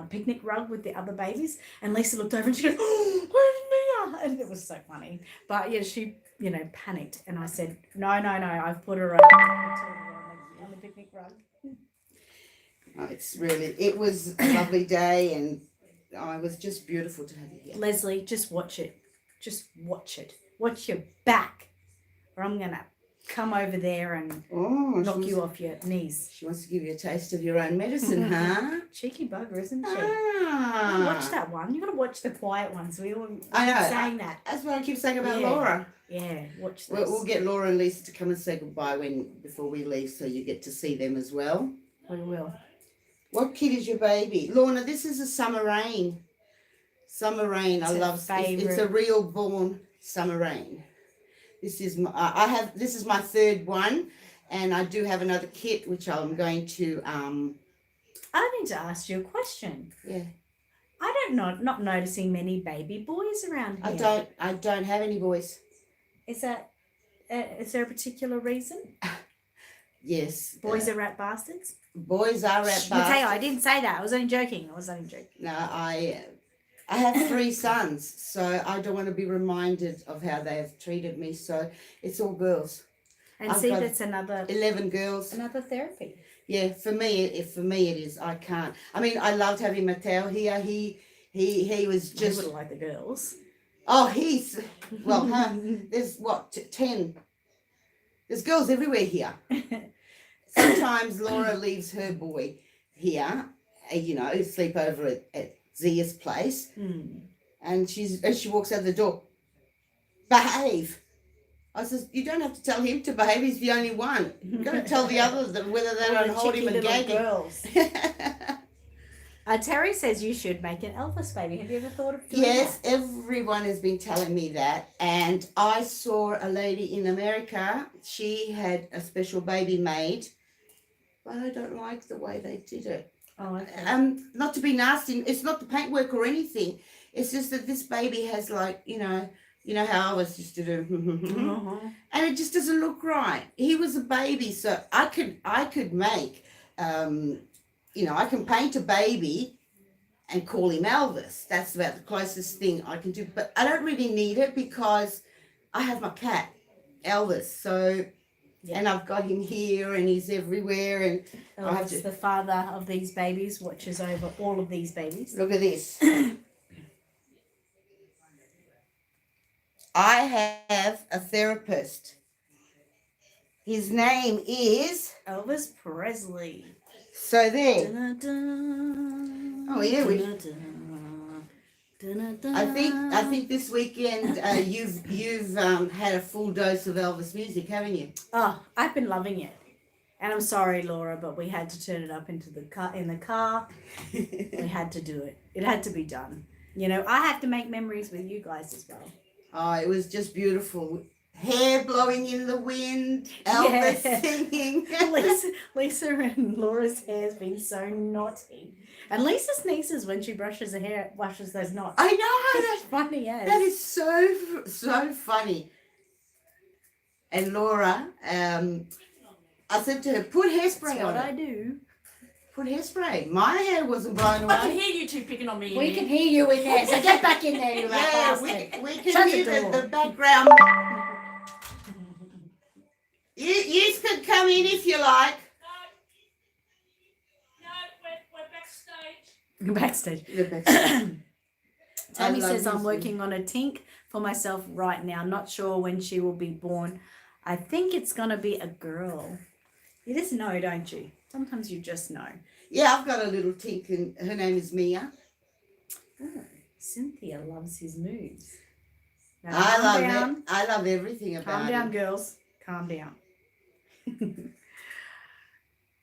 S1: picnic rug with the other babies. And Lisa looked over and she goes, "Oh, where's Mia?" And it was so funny. But yeah, she panicked, and I said, no, I've put her on the picnic rug.
S2: Oh, it was a lovely day, and it was just beautiful to have you here.
S1: Leslie, just watch it. Just watch it. Watch your back, or I'm going to come over there and knock you off your knees.
S2: She wants to give you a taste of your own medicine, huh?
S1: Cheeky bugger, isn't she?
S2: Ah.
S1: Watch that one. You got to watch the quiet ones. We all
S2: I know.
S1: saying that.
S2: That's what I keep saying about Laura.
S1: Yeah, watch this.
S2: We'll get Laura and Lisa to come and say goodbye before we leave, so you get to see them as well.
S1: We will.
S2: What kid is your baby? Lorna, this is a summer rain. Summer rain.
S1: It's
S2: I love it. It's a real born summer rain. This is this is my third one, and I do have another kit which I'm going to
S1: I need to ask you a question.
S2: Yeah.
S1: I don't know, not noticing many baby boys around here.
S2: I don't have any boys.
S1: Is there a particular reason?
S2: Yes.
S1: Boys are rat bastards?
S2: Boys are rat bastards.
S1: Mateo, I didn't say that. I was only joking.
S2: No, I have 3 sons, so I don't want to be reminded of how they have treated me. So it's all girls.
S1: And see, that's another
S2: 11 girls.
S1: Another therapy.
S2: Yeah, for me it is. I can't. I mean, I loved having Mateo here. He was just.
S1: He would like the girls.
S2: Oh, there's 10. There's girls everywhere here. Sometimes Laura leaves her boy here, sleep over at Zia's place, and as she walks out the door, behave. I says, you don't have to tell him to behave. He's the only one. You've got to tell the others whether they don't hold him and gag him.
S1: Girls. Terry says you should make an Elvis baby. Have you ever thought of doing
S2: Yes,
S1: that?
S2: everyone has been telling me that. And I saw a lady in America. She had a special baby made, but I don't like the way they did it.
S1: Oh, okay.
S2: Not to be nasty. It's not the paintwork or anything. It's just that this baby has how I was used to do, and it just doesn't look right. He was a baby, so I could make, I can paint a baby and call him Elvis. That's about the closest thing I can do. But I don't really need it because I have my cat, Elvis. So, and I've got him here and he's everywhere. And
S1: Elvis, the father of these babies, watches over all of these babies.
S2: Look at this. I have a therapist. His name is
S1: Elvis Presley.
S2: So there.
S1: Dun-dun-dun.
S2: Oh yeah,
S1: Dun-dun-dun.
S2: I think this weekend you've had a full dose of Elvis music, haven't you?
S1: Oh, I've been loving it. And I'm sorry, Laura, but we had to turn it up into the car. We had to do it. It had to be done. I have to make memories with you guys as well.
S2: Oh, it was just beautiful. Hair blowing in the wind, Elvis singing.
S1: Lisa and Laura's hair's been so knotty. And Lisa sneezes when she brushes her hair, washes those knots.
S2: I know.
S1: That's funny, yes.
S2: That is so funny. And Laura, I said to her, put hairspray on
S1: That's what
S2: it.
S1: I do.
S2: Put hairspray. My hair wasn't blown away.
S1: I can hear you two picking on me.
S4: We can hear you in there, so get back in there, you rat bastard.
S2: we can
S1: Shut
S2: hear
S1: the door.
S2: the background. You can come in if you like.
S1: No, we're backstage.
S2: Backstage.
S1: Tammy
S2: I love
S1: says, I'm
S2: this
S1: working on a tink for myself right now. Not sure when she will be born. I think it's going to be a girl. You just know, don't you? Sometimes you just know.
S2: Yeah, I've got a little tink, and her name is Mia.
S1: Cynthia loves his moves. Now,
S2: I
S1: calm
S2: love
S1: down.
S2: it. I love everything about
S1: Calm down,
S2: it.
S1: girls. Calm down.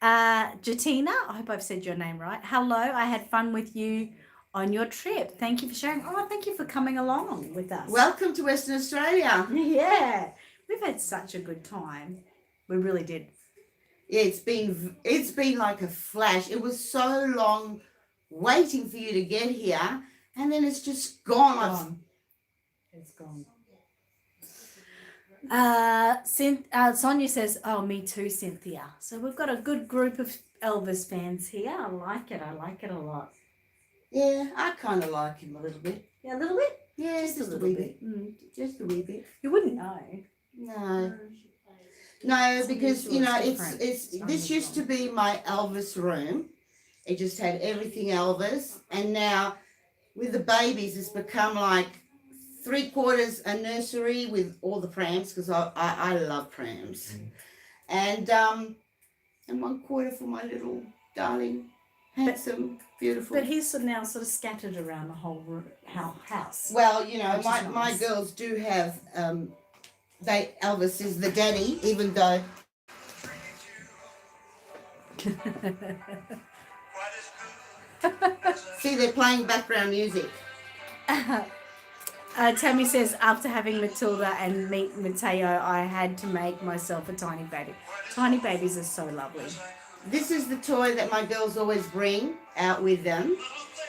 S1: Jatina, I hope I've said your name right. Hello, I had fun with you on your trip. Thank you for sharing. Oh, thank you for coming along with us.
S2: Welcome to Western Australia.
S1: Yeah, we've had such a good time. We really did.
S2: Yeah, it's been like a flash. It was so long waiting for you to get here, and then it's just gone.
S1: Gone. It's gone. Sonia says, "Oh, me too, Cynthia." So we've got a good group of Elvis fans here. I like it. I like it a lot.
S2: Yeah, I kind of like him a little bit.
S1: Yeah, a little bit.
S2: Yeah,
S1: Just a
S2: just a
S1: little
S2: wee
S1: bit.
S2: bit. Just a wee bit.
S1: You wouldn't know.
S2: No, because
S1: unusual,
S2: you know
S1: it's
S2: it's
S1: different.
S2: this used to be my Elvis room. It just had everything Elvis, and now with the babies, it's become like 3/4 a nursery with all the prams because I love prams, and 1/4 for my little darling, handsome, beautiful.
S1: But he's now sort of scattered around the whole house.
S2: Well, you know,
S1: Which is
S2: my
S1: nice.
S2: girls do have Elvis is the daddy, even though see they're playing background music.
S1: Tammy says, after having Matilda and meet Mateo, I had to make myself a tiny baby. Tiny babies are so lovely.
S2: This is the toy that my girls always bring out with them,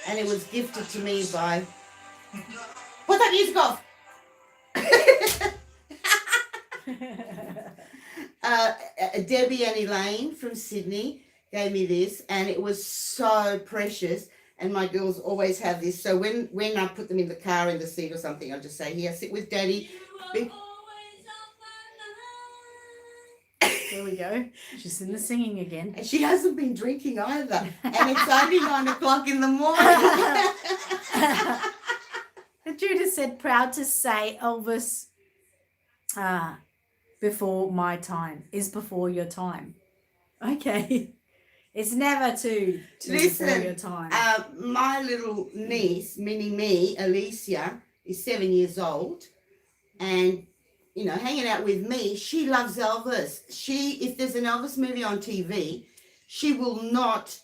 S2: and it was gifted to me by. Put that music off. Debbie and Elaine from Sydney gave me this, and it was so precious. And my girls always have this. So when I put them in the car, in the seat or something, I'll just say, "Here, sit with Daddy."
S1: There we go. She's in the singing again.
S2: And she hasn't been drinking either, and it's only 9:00 in the morning.
S1: Judith said, proud to say Elvis before my time is before your time. Okay. It's never too before your time.
S2: My little niece, mini me, Alicia, is 7 years old, and you know, hanging out with me, she loves Elvis. If there's an Elvis movie on TV, she will not.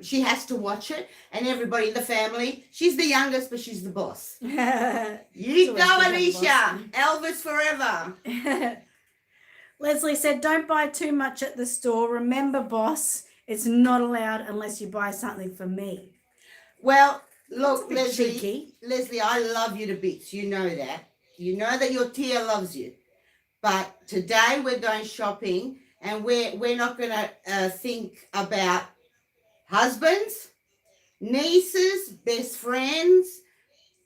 S2: She has to watch it, and everybody in the family. She's the youngest, but she's the boss. You go, Alicia. Elvis forever.
S1: Leslie said, don't buy too much at the store. Remember, boss, it's not allowed unless you buy something for me.
S2: Well, look, Leslie,
S1: cheeky.
S2: Leslie, I love you to bits. You know that. You know that your Tia loves you. But today we're going shopping, and we're not going to think about husbands, nieces, best friends,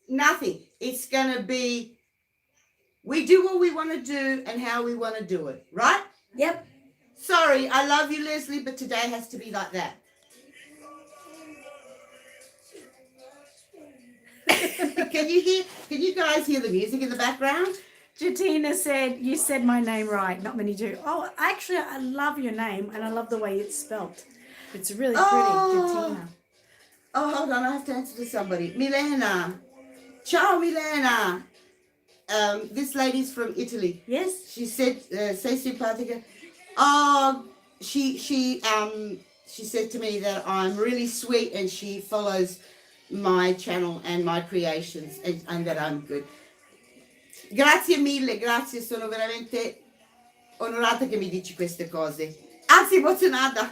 S2: nothing. It's going to be, we do what we want to do and how we want to do it, right?
S1: Yep.
S2: Sorry, I love you, Leslie, but today has to be like that. Can you guys hear the music in the background?
S1: Jatina said, you said my name right. Not many do. Oh, actually, I love your name, and I love the way it's spelt. It's really pretty, Jatina.
S2: Oh, hold on. I have to answer to somebody. Milena. Ciao, Milena. This lady's from Italy.
S1: Yes.
S2: She said, sei simpatica. Oh, she said to me that I'm really sweet, and she follows my channel and my creations, and that I'm good. Grazie mille, grazie, sono veramente onorata che mi dici queste cose. Anzi, emozionata.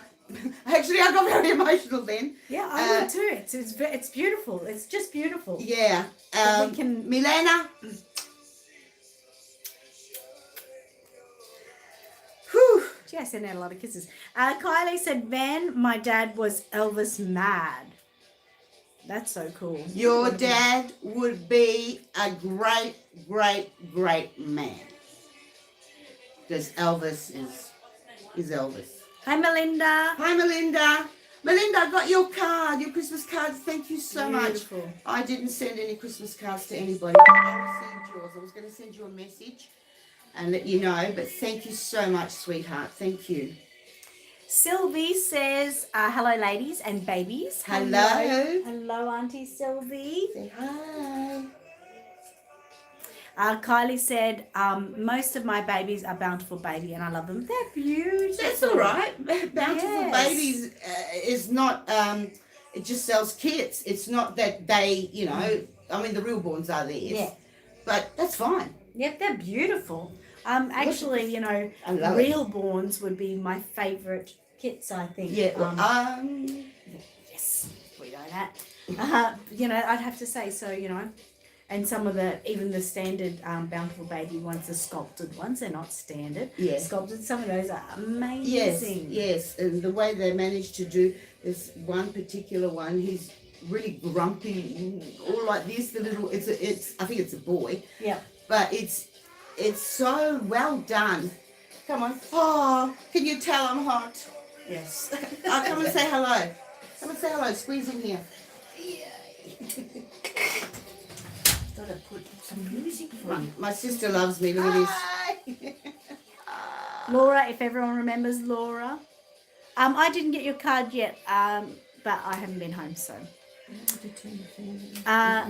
S2: Actually, I got very emotional then.
S1: Yeah, I would too. It's beautiful. It's just beautiful.
S2: Yeah.
S1: We can...
S2: Milena. Whew.
S1: Gee, I sent out a lot of kisses. Kylie said, Van, my dad was Elvis mad. That's so cool.
S2: Your dad would be a great, great, great man. Because Elvis is Elvis.
S1: Hi, Melinda.
S2: Hi, Melinda. Melinda, I got your card, your Christmas card. Thank you so
S1: Beautiful.
S2: much. I didn't send any Christmas cards to anybody. I received yours. I was going to send you a message and let you know, but thank you so much, sweetheart. Thank you.
S1: Sylvie says, hello, ladies and babies.
S2: Hello.
S1: Hello, Auntie Sylvie.
S2: Say hi.
S1: Kylie said, most of my babies are Bountiful Baby and I love them. They're beautiful.
S2: That's all right. Bountiful
S1: Yes.
S2: Babies is not, it just sells kits. It's not that they, you know, I mean, the Reborns are theirs.
S1: Yeah.
S2: But that's fine.
S1: Yep, they're beautiful. Actually, you know,
S2: I love
S1: Reborns would be my favourite kits, I think.
S2: Yeah. Well,
S1: Yes, we know that. You know, I'd have to say so, you know. And some of even the standard Bountiful Baby ones, the sculpted ones, they're not standard.
S2: Yeah.
S1: Sculpted, some of those are
S2: yes,
S1: amazing.
S2: yes. And the way they managed to do this one particular one, he's really grumpy, all like this. The little, it's I think it's a boy.
S1: Yeah.
S2: But it's so well done. Come on. Oh, can you tell I'm hot?
S1: Yes.
S2: Oh, come and say hello. Come and say hello. Squeeze in here.
S1: Gotta put some music for you.
S2: My sister loves me. Look at this.
S1: Laura, if everyone remembers Laura. I didn't get your card yet, but I haven't been home, so.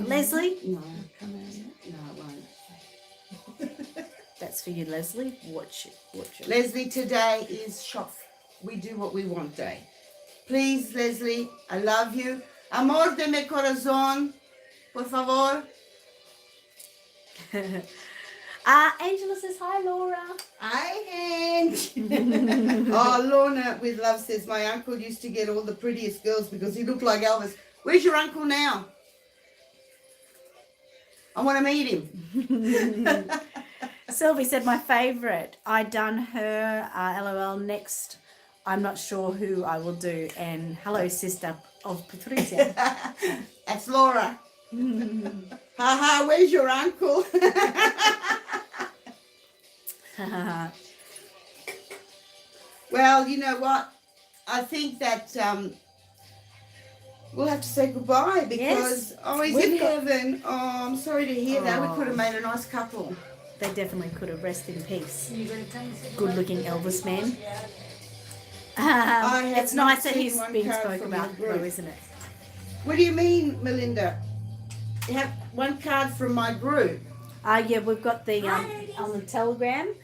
S1: Leslie?
S2: No, come on. No, I won't.
S1: That's for you, Leslie. Watch it.
S2: Leslie, today is shop. We do what we want day. Please, Leslie, I love you. Amor de mi corazón, por favor.
S1: Angela says hi, Laura.
S2: Hi, Ange. Oh, Lorna with love says, my uncle used to get all the prettiest girls because he looked like Elvis. Where's your uncle now? I want to meet him.
S1: Sylvie said my favourite. I done her LOL next. I'm not sure who I will do. And hello, sister of Patrizia.
S2: That's Laura. Haha, where's your uncle? Well, you know what? I think that we'll have to say goodbye because he's in heaven. Oh, I'm sorry to hear that. We could have made a nice couple.
S1: They definitely could have. Rest in peace. Good-looking Elvis man. It's nice that he's being spoken about, though, isn't it?
S2: What do you mean, Melinda? You have one card from my group.
S1: Yeah, we've got the on the Telegram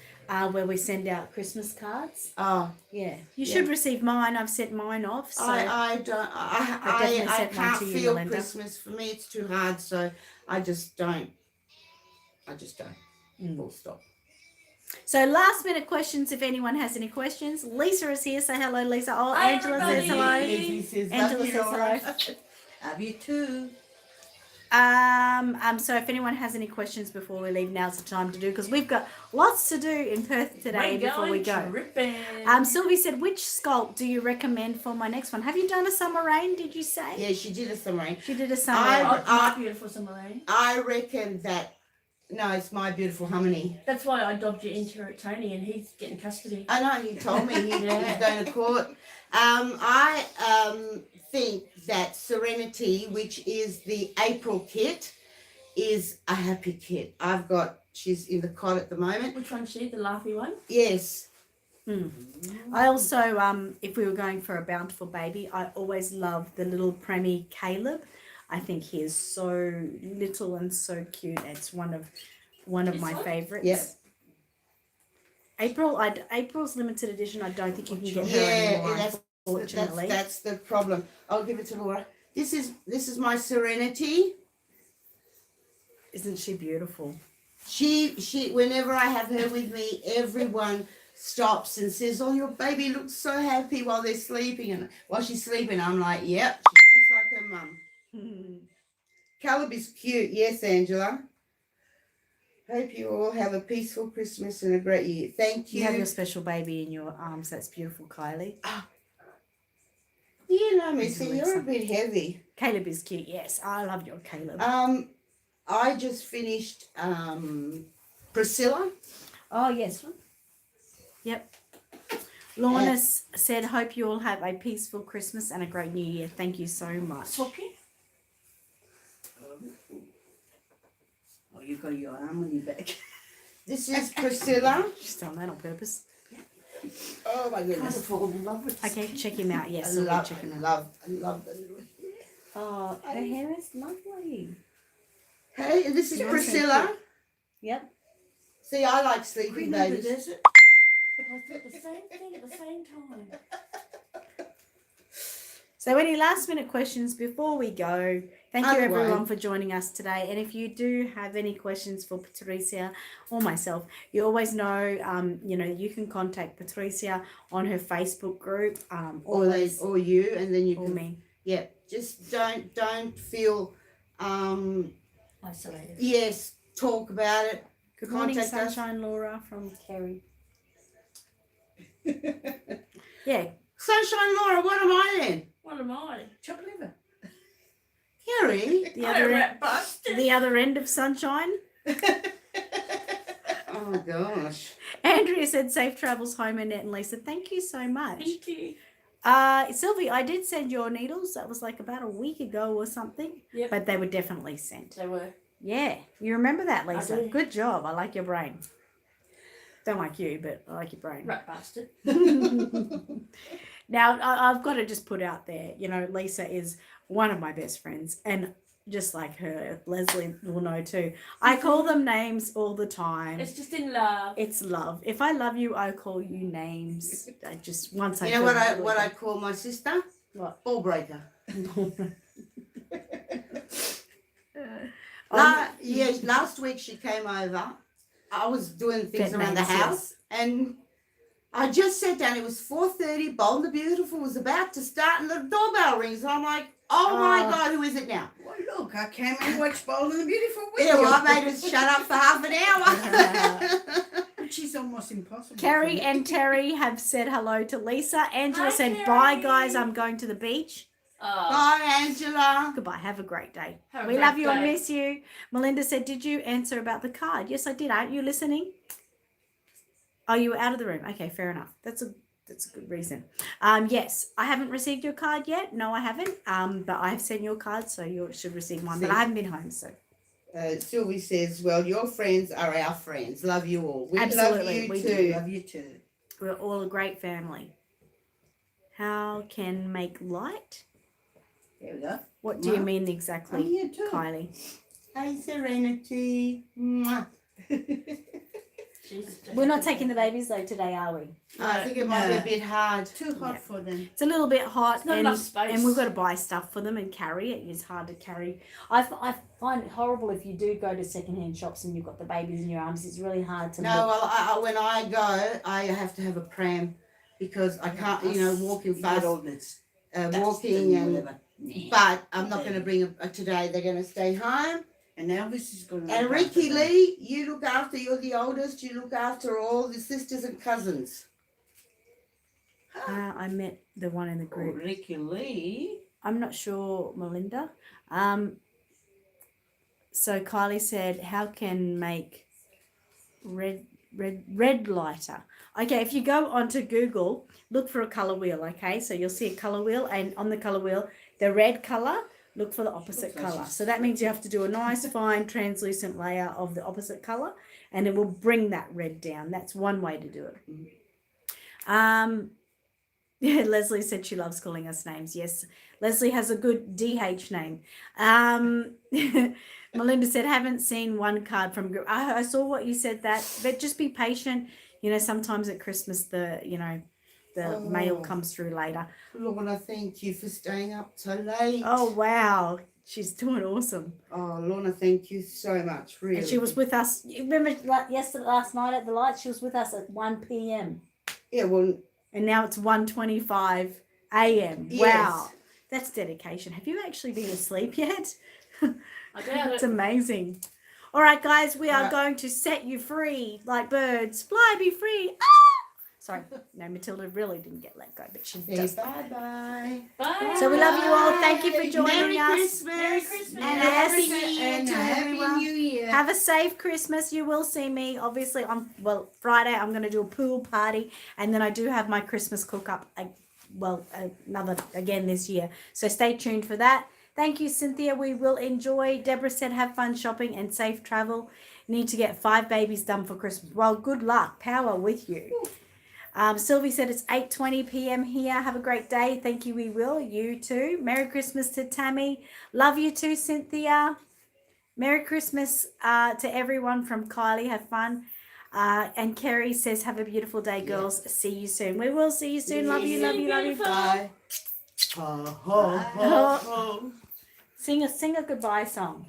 S1: where we send out Christmas cards.
S2: Oh,
S1: yeah. You should receive mine. I've sent mine off. So
S2: I don't. I can't feel Christmas. For me, it's too hard. So I just don't. Full stop.
S1: So last minute questions, if anyone has any questions. Lisa is here. Say hello, Lisa. Oh,
S4: Hi,
S1: Angela says
S4: everybody.
S1: hello.
S2: Says,
S1: Angela says hello.
S2: Love you too.
S1: So if anyone has any questions before we leave, now's the time to do, because we've got lots to do in Perth today before we go. Sylvie said, which sculpt do you recommend for my next one? Have you done a summer rain, did you say?
S2: Yeah, she did a summer rain.
S1: She did a summer rain.
S4: My beautiful summer rain.
S2: I reckon that, no, it's my beautiful harmony.
S4: That's why I dobbed you into it, Tony, and he's getting custody.
S2: I know, he told me he's going to court. I think that Serenity, which is the April kit, is a happy kit. She's in the cot at the moment.
S4: Which one's she? The laughy one?
S2: Yes.
S1: I also, if we were going for a Bountiful Baby, I always love the little preemie Caleb. I think he is so little and so cute. It's one of my favourites.
S2: Yes.
S1: April's limited edition. I don't think you can get her anymore. Unfortunately,
S2: that's the problem. I'll give it to Laura. This is my Serenity.
S1: Isn't she beautiful?
S2: She whenever I have her with me, everyone stops and says, "Oh, your baby looks so happy while they're sleeping." And while she's sleeping, I'm like, "Yep, she's just like her mum." Caleb is cute, yes, Angela. Hope you all have a peaceful Christmas and a great year. Thank you.
S1: You have your special baby in your arms. That's beautiful, Kylie.
S2: You know, Missy, you're a bit heavy.
S1: Caleb is cute, yes. I love your Caleb.
S2: I just finished Priscilla.
S1: Oh, yes. Yep. Lorna said, hope you all have a peaceful Christmas and a great New Year. Thank you so much.
S4: Sophie?
S2: You've got your arm on your back. This is Priscilla.
S1: She's done that on purpose.
S2: Oh my
S5: Kind of
S2: goodness.
S5: fall in love with
S1: Okay, check him out.
S2: I
S1: Yes, so we'll
S2: love,
S1: check him
S2: I
S1: out.
S2: love, I love the little hair.
S1: Oh, her hair is lovely.
S2: Hey, and this is
S1: Nice.
S2: Priscilla.
S1: Yep.
S2: See, I like sleeping
S5: Queen of the
S2: babies.
S5: desert.
S4: I thought the same thing at the same time.
S1: So any last minute questions before we go? Thank you
S2: Otherwise-
S1: everyone for joining us today. And if you do have any questions for Patrizia or myself, you always know, you can contact Patrizia on her Facebook group, always,
S2: or you, and then you
S1: or
S2: can.
S1: me.
S2: Yeah, just don't feel.
S4: Isolated.
S2: Yes, talk about it.
S1: Good morning,
S2: Contact us.
S1: Sunshine Laura from Kerry. Yeah,
S2: Sunshine Laura, what am I then?
S4: What am I?
S5: Chopped liver.
S2: Carrie?
S1: the
S4: I'm
S1: other
S4: a
S1: end,
S4: rat bastard.
S1: the other end of Sunshine.
S2: Oh gosh.
S1: Andrea said safe travels home, Annette and Lisa. Thank you so much.
S4: Thank you.
S1: Sylvie, I did send your needles. That was like about a week ago or something.
S4: Yep.
S1: But they were definitely sent.
S4: They were.
S1: Yeah, you remember that, Lisa.
S4: do.
S1: Good job. I like your brain. Don't like you, but I like your brain.
S4: Rat bastard.
S1: Now, I've got to just put out there, Lisa is one of my best friends. And just like her, Leslie will know too. I call them names all the time.
S4: It's just in love.
S1: It's love. If I love you, I call you names. I just once I
S2: You know
S1: feel
S2: what I
S1: really
S2: call my sister?
S1: What?
S2: Ball breaker.
S1: good.
S2: Last week she came over. I was doing things
S1: Pet
S2: around the
S1: names,
S2: house, and I just sat down. It was 4:30. Bold and the Beautiful was about to start, and the doorbell rings. And I'm like, oh my
S1: Oh.
S2: God, who is it now?
S5: Well, look, I came and watched Bold and the Beautiful with
S2: Yeah,
S5: you.
S2: well, I made her shut up for half an hour.
S5: But she's almost impossible.
S1: Carrie
S5: for me.
S1: and Terry have said hello to Lisa. Angela
S4: Hi,
S1: said,
S4: Terry.
S1: bye, guys. I'm going to the beach.
S4: Oh,
S2: Bye, Angela.
S1: Goodbye. Have a great day.
S4: have a
S1: We
S4: great
S1: love you and
S4: day.
S1: miss you. Melinda said, did you answer about the card? Yes, I did. Aren't you listening? Oh, you were out of the room. Okay, fair enough. That's a good reason. Yes, I haven't received your card yet. No, I haven't. But I have sent your card, so you should receive one. But I haven't been home, so.
S2: Sylvie says, well, your friends are our friends. Love you all. We
S1: Absolutely,
S2: love
S1: we
S2: you
S1: do.
S2: too.
S5: Love you too.
S1: We're all a great family. How can make light?
S5: There we go.
S1: What do you
S5: Mwah.
S1: mean
S5: I'm
S1: exactly,
S5: here too.
S1: Kylie?
S2: Hey, Serenity. Mwah.
S4: Jesus,
S1: We're not taking the babies though today, are we?
S2: I think it might be
S5: No.
S2: a bit hard.
S5: Too hot
S1: Yeah.
S5: for them.
S1: It's a little bit hot,
S4: It's not
S1: and,
S4: enough space.
S1: and we've got to buy stuff for them and carry it. It's hard to carry. I find it horrible if you do go to secondhand shops and you've got the babies in your arms. It's really hard to
S2: No,
S1: look.
S2: well, when I go, I have to have a pram because I can't, walking
S5: You
S2: fast,
S5: get all this
S2: walking and.
S5: whatever. Yeah.
S2: But I'm not going to bring a today. They're going to stay home.
S5: And Elvis is going to.
S2: And Ricky Lee, you look after. You're the oldest. You look after all the sisters and cousins.
S1: I met the one in the
S5: Oh,
S1: group.
S5: Ricky Lee.
S1: I'm not sure, Melinda. So Kylie said, how can make red lighter? Okay, if you go onto Google, look for a color wheel, okay? So you'll see a color wheel, and on the color wheel, the red color, look for the opposite
S5: Looks like
S1: color.
S5: she's-
S1: So that means you have to do a nice fine translucent layer of the opposite color, and it will bring that red down. That's one way to do it. Yeah, Leslie said she loves calling us names. Yes, Leslie has a good DH name. Melinda said, haven't seen one card from group. I saw what you said that, but just be patient. Sometimes at Christmas, the mail
S2: Oh.
S1: comes through later.
S2: Lorna, thank you for staying up so late.
S1: Oh, wow. She's doing awesome.
S2: Oh, Lorna, thank you so much. Really.
S1: And she was with us. You remember last night at the light? She was with us at 1 p.m.
S2: Yeah, well,
S1: And now it's 1:25 a.m.
S2: Yes.
S1: Wow. That's dedication. Have you actually been asleep yet?
S4: I doubt
S1: It's
S4: it.
S1: amazing. All right, guys, we are
S2: Right.
S1: going to set you free like birds. Fly, be free. Ah! Sorry. No, Matilda really didn't get let go, but she
S2: say
S1: does.
S2: bye-bye.
S4: Bye.
S1: So we love you all. Thank you for
S2: Merry
S1: joining us.
S2: Christmas.
S4: Merry Christmas.
S2: And
S1: And
S2: a happy
S1: yes.
S2: New Year
S5: And
S2: to
S5: a Happy
S2: everyone.
S5: New Year.
S1: Have a safe Christmas. You will see me, obviously, on, Friday. I'm going to do a pool party. And then I do have my Christmas cook-up, another, again, this year. So stay tuned for that. Thank you, Cynthia. We will enjoy. Deborah said, have fun shopping and safe travel. Need to get 5 babies done for Christmas. Well, good luck. Power with you. Sylvie said it's 8:20 p.m. here. Have a great day. Thank you, we will. You too. Merry Christmas to Tammy. Love you too, Cynthia. Merry Christmas to everyone from Kylie. Have fun. And Kerry says, have a beautiful day, girls. See you soon. We will see you soon. Love you, love you, love you.
S2: Bye. Ho, ho, ho, ho.
S1: Sing a goodbye song.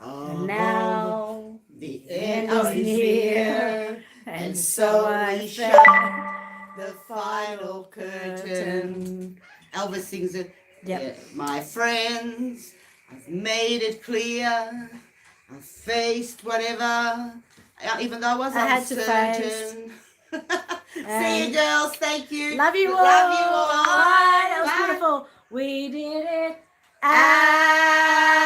S2: Oh,
S1: And now
S2: the
S1: end
S2: end
S1: is
S2: is
S1: near,
S2: here,
S1: and
S2: so
S1: I
S2: we
S1: felt
S2: shut the final curtain. Elvis sings it.
S1: Yep.
S2: Yeah, my friends, I've made it clear. I've faced whatever, even though I was
S1: I had to
S2: uncertain. See you,
S1: And
S2: girls. Thank you.
S1: love you all.
S2: Love you all.
S1: Bye. That was
S2: Bye.
S1: beautiful. We did it.
S2: Ah.